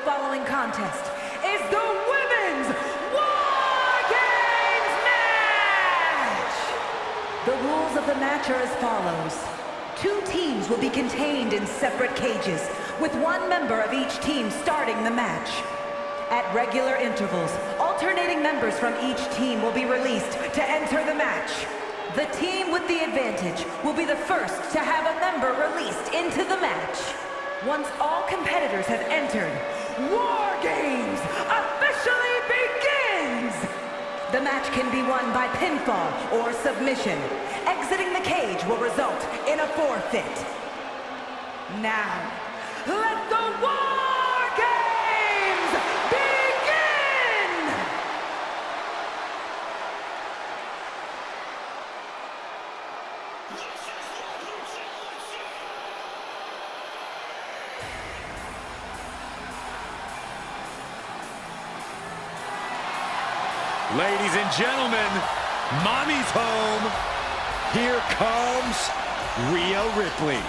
following contest is the Women's WarGames match! The rules of the match are as follows. 2 teams will be contained in separate cages, with 1 member of each team starting the match. At regular intervals, alternating members from each team will be released to enter the match. The team with the advantage will be the first to have a member released into the match. Once all competitors have entered, WarGames officially begins! The match can be won by pinfall or submission. Exiting the cage will result in a forfeit. Now, let the WarGames begin! Ladies and gentlemen, Mommy's home. Here comes Rhea Ripley.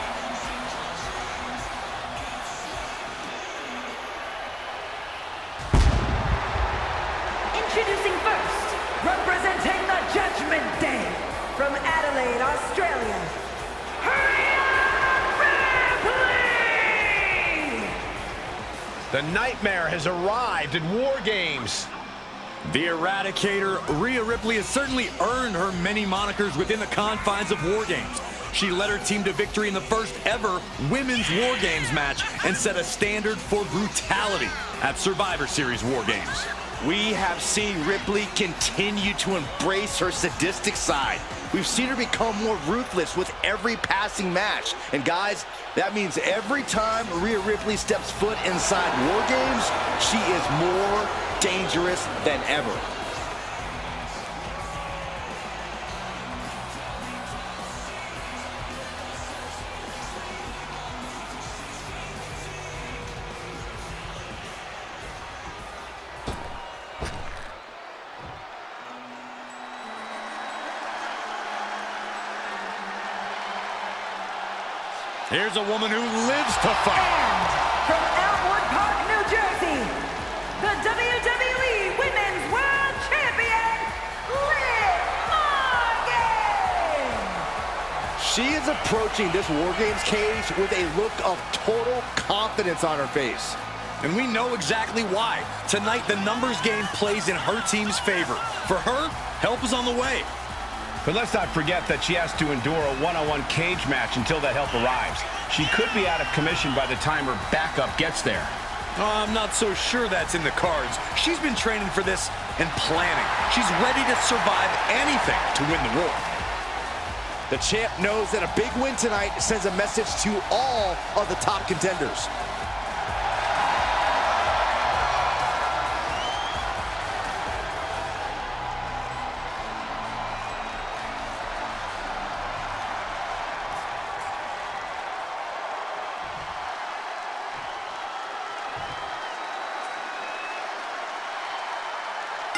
Introducing first, representing the Judgment Day, from Adelaide, Australia, Rhea Ripley! The Nightmare has arrived at WarGames. The Eradicator, Rhea Ripley, has certainly earned her many monikers within the confines of WarGames. She led her team to victory in the first ever Women's WarGames match and set a standard for brutality at Survivor Series WarGames. We have seen Ripley continue to embrace her sadistic side. We've seen her become more ruthless with every passing match. And guys, that means every time Rhea Ripley steps foot inside WarGames, she is more dangerous than ever. Here's a woman who lives to fight. And from Elmwood Park, New Jersey, the WWE Women's World Champion, Liv Morgan! She is approaching this WarGames cage with a look of total confidence on her face. And we know exactly why. Tonight, the numbers game plays in her team's favor. For her, help is on the way. But let's not forget that she has to endure a one-on-one cage match until that help arrives. She could be out of commission by the time her backup gets there. I'm not so sure that's in the cards. She's been training for this and planning. She's ready to survive anything to win the war. The champ knows that a big win tonight sends a message to all of the top contenders.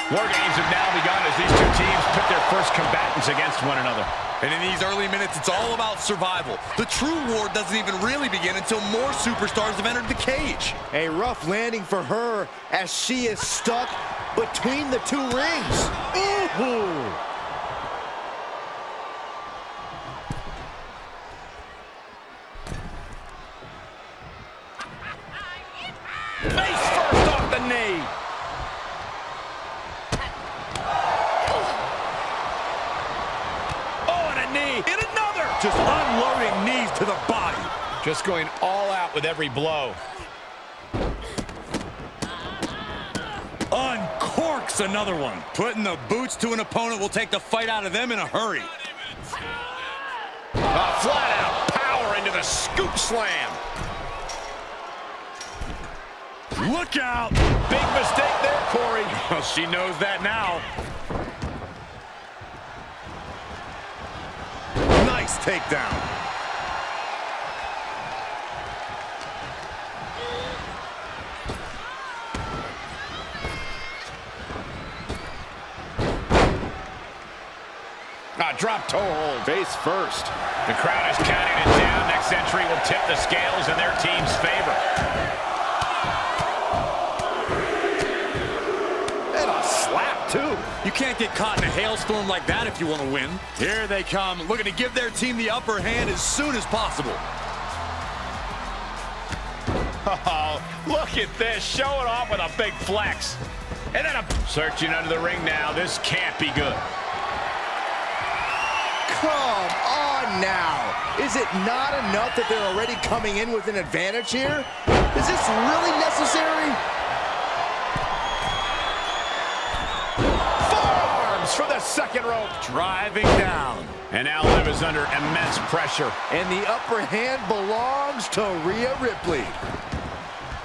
WarGames have now begun as these 2 teams put their first combatants against one another. And in these early minutes, it's all about survival. The true war doesn't even really begin until more superstars have entered the cage. A rough landing for her as she is stuck between the 2 rings. Ooh. Face first off the knee. And another! Just unloading knees to the body. Just going all out with every blow. Uncorks another one. Putting the boots to an opponent will take the fight out of them in a hurry. Flat out power into the scoop slam. Look out! Big mistake there, Corey. Well, she knows that now. Nice takedown. Drop toe hold. Face first. The crowd is counting it down. Next entry will tip the scales in their team's favor. You can't get caught in a hailstorm like that if you want to win. Here they come, looking to give their team the upper hand as soon as possible. Oh, look at this, showing off with a big flex. And then searching under the ring now. This can't be good. Come on now. Is it not enough that they're already coming in with an advantage here? Is this really necessary? Forearms for the second rope. Driving down. And now Liv is under immense pressure. And the upper hand belongs to Rhea Ripley.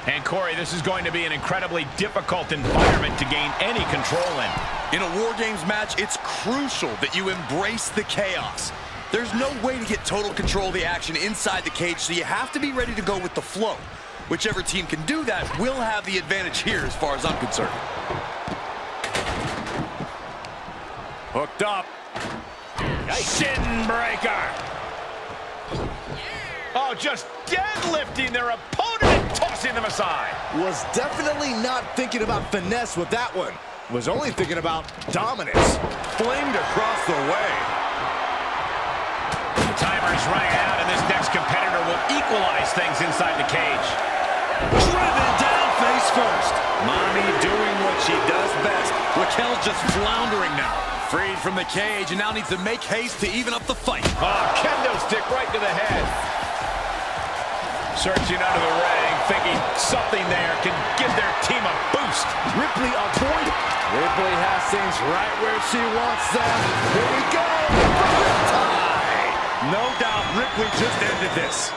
And Corey, this is going to be an incredibly difficult environment to gain any control in. In a WarGames match, it's crucial that you embrace the chaos. There's no way to get total control of the action inside the cage, so you have to be ready to go with the flow. Whichever team can do that will have the advantage here as far as I'm concerned. Hooked up. Shin breaker. Oh, just deadlifting their opponent and tossing them aside. Was definitely not thinking about finesse with that one. Was only thinking about dominance. Flamed across the way. The timer is running out, and this next competitor will equalize things inside the cage. Driven down face first. Mommy doing what she does best. Raquel's just floundering now. Freed from the cage and now needs to make haste to even up the fight. Oh, kendo stick right to the head. Searching under the ring, thinking something there can give their team a boost. Ripley avoided. Ripley has things right where she wants them. Here we go. Tie. No doubt Ripley just ended this.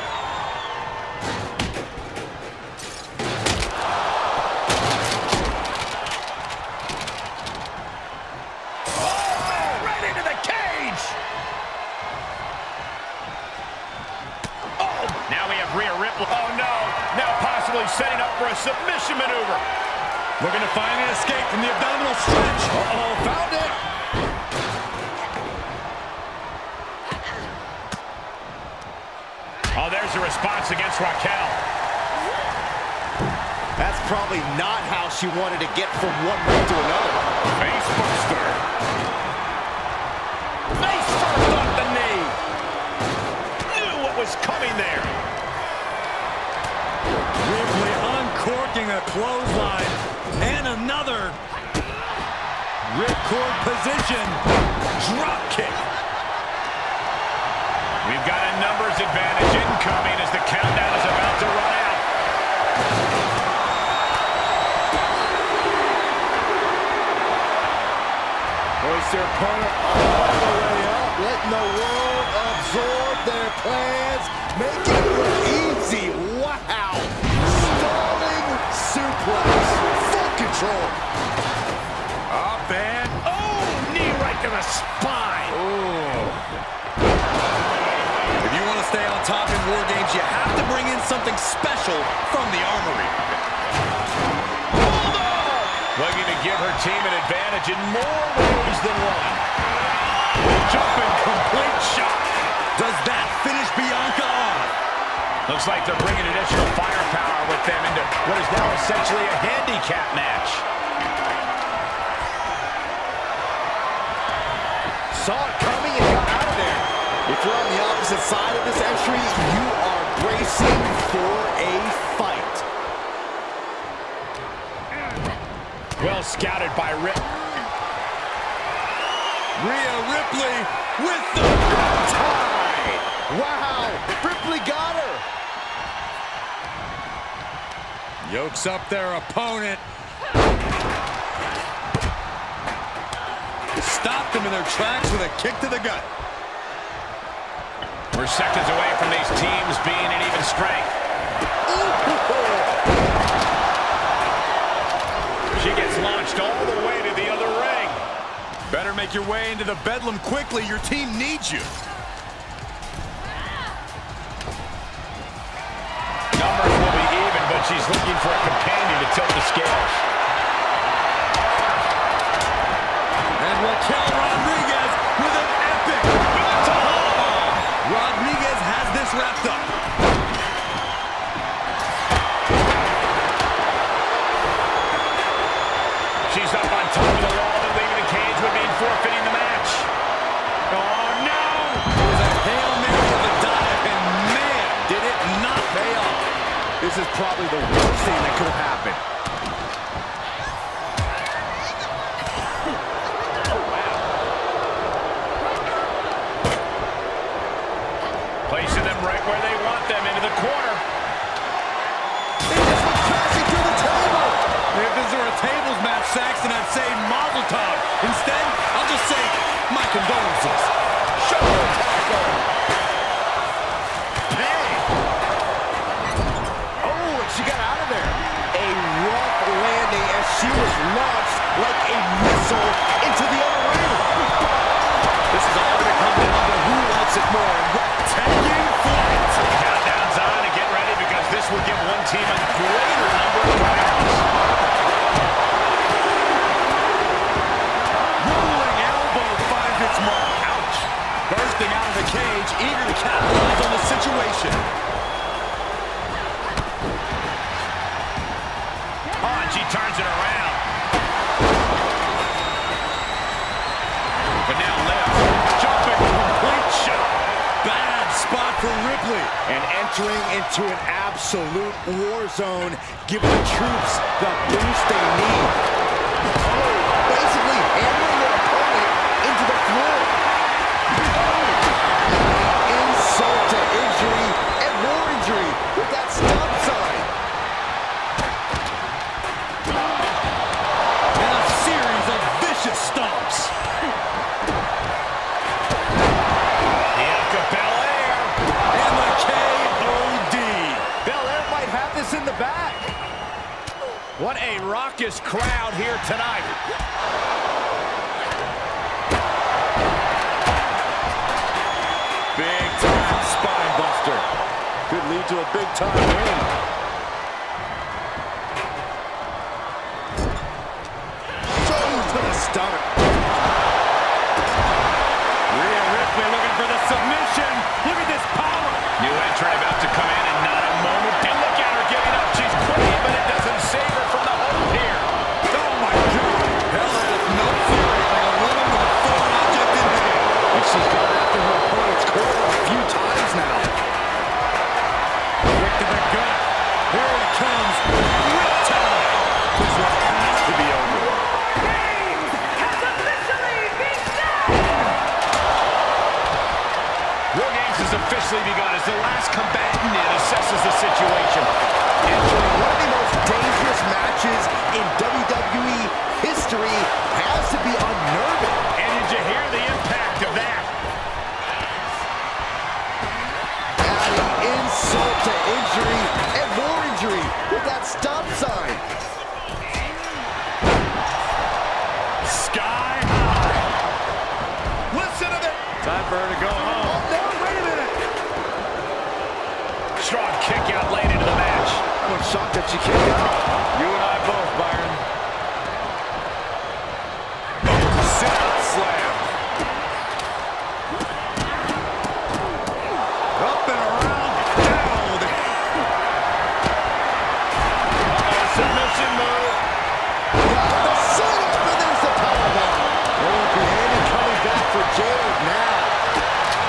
Rhea Ripley. Oh no, now possibly setting up for a submission maneuver. Looking to find an escape from the abdominal stretch. Uh-oh, found it. Oh, there's a response against Raquel. That's probably not how she wanted to get from one ring to another. Face buster. Face first off the knee. Knew what was coming there. Ripley uncorking a clothesline and another. Ripcord position. Drop kick. We've got a numbers advantage incoming as the countdown is about to run out. Hoist their opponent all the way up, letting the world absorb their plans, making it look easy. Wow! Stalling suplex. Full control. Up and, oh, knee right to the spine. If you want to stay on top in WarGames, you have to bring in something special from the armory. Bulldog! Looking to give her team an advantage in more ways than one. Jumping complete shot. Does that finish Bianca off? Looks like they're bringing additional firepower with them into what is now essentially a handicap match. Saw it coming and got out of there. If you're on the opposite side of this entry, you are bracing for a fight. Well scouted by Rip. Rhea Ripley with the Tie. Wow, Ripley got her. yokes up their opponent. Stopped them in their tracks with a kick to the gut. We're seconds away from these teams being in even strength. She gets launched all the way to the other ring. Better make your way into the bedlam quickly. Your team needs you. Numbers will be even, but she's looking for a companion to tilt the scales. And Raquel Rodriguez with an epic back-to-home. Rodriguez has this wrapped up. She's up on top of the wall and leaving the cage probably the worst thing that could have happened. Placing them right where they want them, into the corner. They just went crashing through the table. If this were a tables match, Saxton, I'd say Mazel Tov. Instead, I'll just say my condolences. Shoulder tackle. Bang! Oh, and she got out of there. A rough landing as she was launched like a missile into the other ring. This is all going to come down to who wants it more. Taking flight. Countdown's on and get ready because this will give one team a greater number of rounds. Rolling elbow finds its mark. Ouch. Bursting out of the cage, eager to capitalize on the situation. Oh, and she turns it around. But now left. Jumping complete shot. Bad spot for Ripley. And entering into an absolute war zone, giving the troops the boost they need. Oh, basically hammering their opponent into the floor. Insult to injury and more injury with that stop sign. And a series of vicious stomps. Bianca Belair. And the KOD. Belair might have this in the bag. What a raucous crowd here tonight. Big time spine buster. Could lead to a big time win. Straight to the stomach. Rhea Ripley looking for the submission. Look at this power. New entrant about to come in and not a moment. And look at her giving up. She's quitting, but it doesn't save her from the hold here. Oh my God. Hell has no fury like a woman with a foreign object in hand. And she's gone after her opponent's corner a few times now. Quick to the gut. Here it comes. Rip time. This one has to be over. WarGames has officially begun! WarGames has officially begun as the last combatant assesses the situation. Entering one of the most dangerous matches in WWE history has to be unnerving. And did you hear the impact of that? Adding insult to injury and more injury with that stop sign. Sky high. Listen to that. Time for her to go home. Oh no, wait a minute. Strong kick out late into the match. I'm shocked that she kicked out. You and I both, Byron. Sit-out slam. Up and around. Down. Submission move. Got the setup, and there's the powerbomb. There won't be any coming back for Jade now.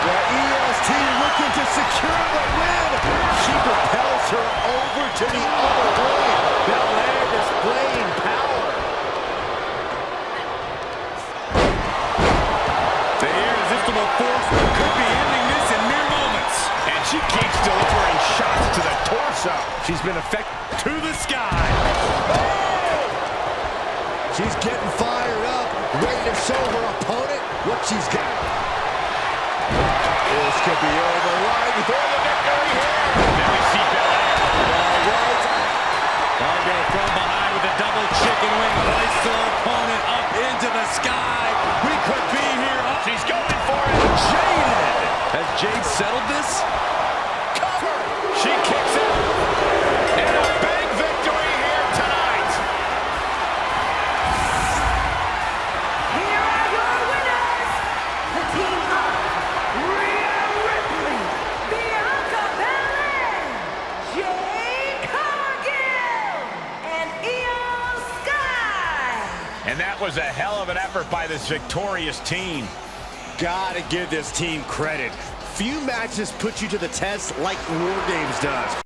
The EST looking to secure the win. She propels her over to the other ring. Belair displaying power. The irresistible force could be ending this in mere moments. And she keeps delivering shots to the torso. She's been effective to the sky. She's getting fired up, ready to show her opponent what she's got. This could be over right before the victory here. Then we see Belair. Fargo from behind with a double chicken wing. Hoists her opponent up into the sky. We could be here. She's going for it. Jaded. Has Jade settled this? Cover. She kicks out. And a big victory here tonight. Here are your winners! The team of Rhea Ripley, Bianca Belair, Jade Cargill, and Io Sky! And that was a hell of an effort by this victorious team. Gotta give this team credit. Few matches put you to the test like WarGames does.